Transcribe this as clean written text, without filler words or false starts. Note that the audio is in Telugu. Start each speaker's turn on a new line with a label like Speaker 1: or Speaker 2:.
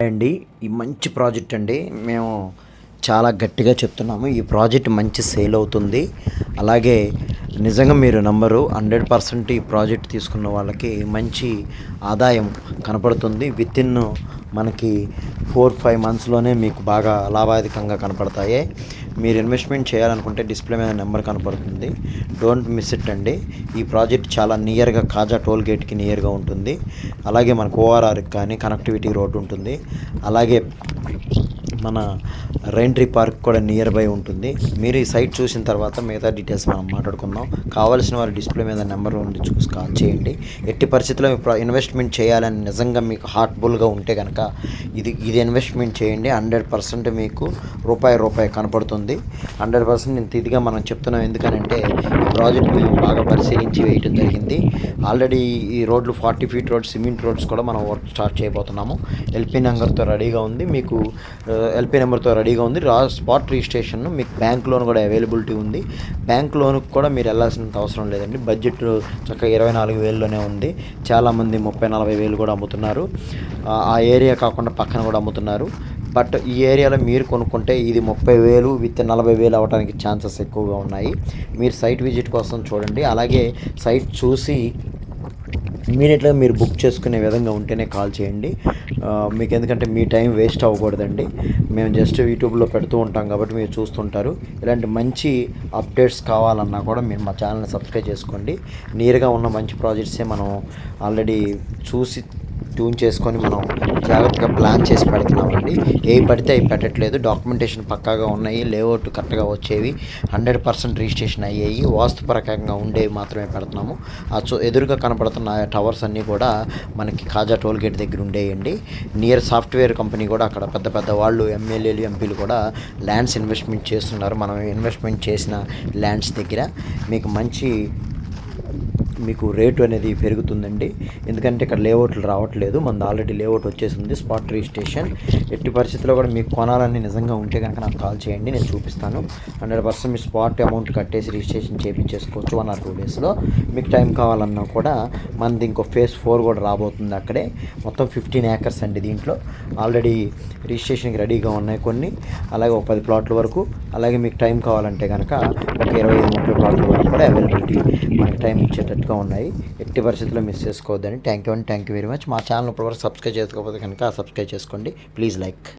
Speaker 1: అండి ఈ మంచి ప్రాజెక్ట్ అండి. మేము చాలా గట్టిగా చెప్తున్నాము, ఈ ప్రాజెక్ట్ మంచి సేల్ అవుతుంది. అలాగే నిజంగా మీరు నంబరు 100% ఈ ప్రాజెక్ట్ తీసుకున్న వాళ్ళకి మంచి ఆదాయం కనపడుతుంది. వితిన్ మనకి 4-5 మంత్స్లోనే మీకు బాగా లాభాధికంగా కనపడతాయి. మీరు ఇన్వెస్ట్మెంట్ చేయాలనుకుంటే డిస్ప్లే మీద నెంబర్ కనపడుతుంది, డోంట్ మిస్ ఇట్ అండి. ఈ ప్రాజెక్ట్ చాలా నియర్గా కాజా టోల్ గేట్కి నియర్గా ఉంటుంది. అలాగే మనకు ఓఆర్ఆర్కి కానీ కనెక్టివిటీ రోడ్ ఉంటుంది. అలాగే మన రైంట్రీ పార్క్ కూడా నియర్ బై ఉంటుంది. మీరు ఈ సైట్ చూసిన తర్వాత మిగతా డీటెయిల్స్ మనం మాట్లాడుకుందాం. కావాల్సిన వారు డిస్ప్లే మీద నెంబర్ ఉండి చూసి కాల్ చేయండి. ఎట్టి పరిస్థితుల్లో ఇన్వెస్ట్మెంట్ చేయాలని నిజంగా మీకు హార్ట్ఫుల్గా ఉంటే కనుక ఇది ఇన్వెస్ట్మెంట్ చేయండి. 100% మీకు రూపాయి కనపడుతుంది. 100% ఇంత ఇదిగా మనం చెప్తున్నాం. ఎందుకనంటే ఈ ప్రాజెక్ట్ మేము బాగా పరిశీలించి వేయటం జరిగింది. ఆల్రెడీ ఈ రోడ్లు 40 ఫీట్ రోడ్స్, సిమెంట్ రోడ్స్ కూడా మనం వర్క్ స్టార్ట్ చేయబోతున్నాము. ఎల్పీ నెంబర్తో రెడీగా ఉంది. మీకు ఎల్పీ నెంబర్తో రెడీగా ఉంది. స్పాట్ రిజిస్ట్రేషన్, మీకు బ్యాంక్ లోన్ కూడా అవైలబిలిటీ ఉంది. బ్యాంక్ లోన్కి కూడా మీరు వెళ్ళాల్సినంత అవసరం లేదండి. బడ్జెట్ చక్కగా 24,000లోనే ఉంది. చాలామంది 30-40,000 కూడా అమ్ముతున్నారు. ఆ ఏరియా కాకుండా పక్కన కూడా అమ్ముతున్నారు. బట్ ఈ ఏరియాలో మీరు కొనుక్కుంటే ఇది 30,000 విత్ 40,000 అవ్వడానికి ఛాన్సెస్ ఎక్కువగా ఉన్నాయి. మీరు సైట్ విజిట్ కోసం చూడండి. అలాగే సైట్ చూసి ఇమీడియట్గా మీరు బుక్ చేసుకునే విధంగా ఉంటేనే కాల్ చేయండి. మీకు ఎందుకంటే మీ టైం వేస్ట్ అవ్వకూడదండి. మేము జస్ట్ యూట్యూబ్లో పెడుతూ ఉంటాం కాబట్టి మీరు చూస్తుంటారు. ఇలాంటి మంచి అప్డేట్స్ కావాలన్నా కూడా మీరు మా ఛానల్ని సబ్స్క్రైబ్ చేసుకోండి. నియర్గా ఉన్న మంచి ప్రాజెక్ట్సే మనం ఆల్రెడీ చూసి ట్యూన్ చేసుకొని మనం జాగ్రత్తగా ప్లాన్ చేసి పెడుతున్నామండి. ఏవి పడితే అవి పెట్టట్లేదు. డాక్యుమెంటేషన్ పక్కాగా ఉన్నాయి, లేఅవుట్ కరెక్ట్గా వచ్చేవి, 100% రిజిస్ట్రేషన్ అయ్యాయి, వాస్తుపరకంగా ఉండేవి మాత్రమే పెడుతున్నాము. ఎదురుగా కనపడుతున్న టవర్స్ అన్నీ కూడా మనకి కాజా టోల్ గేట్ దగ్గర ఉండేయండి. నియర్ సాఫ్ట్వేర్ కంపెనీ కూడా అక్కడ పెద్ద వాళ్ళు ఎమ్మెల్యేలు, ఎంపీలు కూడా ల్యాండ్స్ ఇన్వెస్ట్మెంట్ చేస్తున్నారు. మనం ఇన్వెస్ట్మెంట్ చేసిన ల్యాండ్స్ దగ్గర మీకు రేటు అనేది పెరుగుతుందండి. ఎందుకంటే ఇక్కడ లేఅవుట్లు రావట్లేదు, మనది ఆల్రెడీ లేఅవుట్ వచ్చేసింది, స్పాట్ రిజిస్ట్రేషన్. ఎట్టి పరిస్థితుల్లో కూడా మీకు కొనాలని నిజంగా ఉంటే కనుక నాకు కాల్ చేయండి, నేను చూపిస్తాను. 100% మీ స్పాట్ అమౌంట్ కట్టేసి రిజిస్ట్రేషన్ చేయించేసుకోవచ్చు 1 or 2 డేస్లో. మీకు టైం కావాలన్నా కూడా మనది ఇంకో ఫేజ్ 4 కూడా రాబోతుంది అక్కడే. మొత్తం 15 acres అండి. దీంట్లో ఆల్రెడీ రిజిస్ట్రేషన్కి రెడీగా ఉన్నాయి కొన్ని, అలాగే ఒక 10 ప్లాట్ల వరకు. అలాగే మీకు టైం కావాలంటే కనుక ఒక 25-30 ప్లాట్ల వరకు కూడా అవైలబిలిటీ మనకి టైం ఇచ్చేటట్టుగా ఉన్నాయి. ఎట్టి పరిస్థితుల్లో మిస్ చేసుకోవద్దని. Thank you very much. మా ఛానల్ ఇప్పటివరకు సబ్స్క్రైబ్ చేసుకోకపోతే కనుక సబ్స్క్రైబ్ చేసుకోండి. Please like.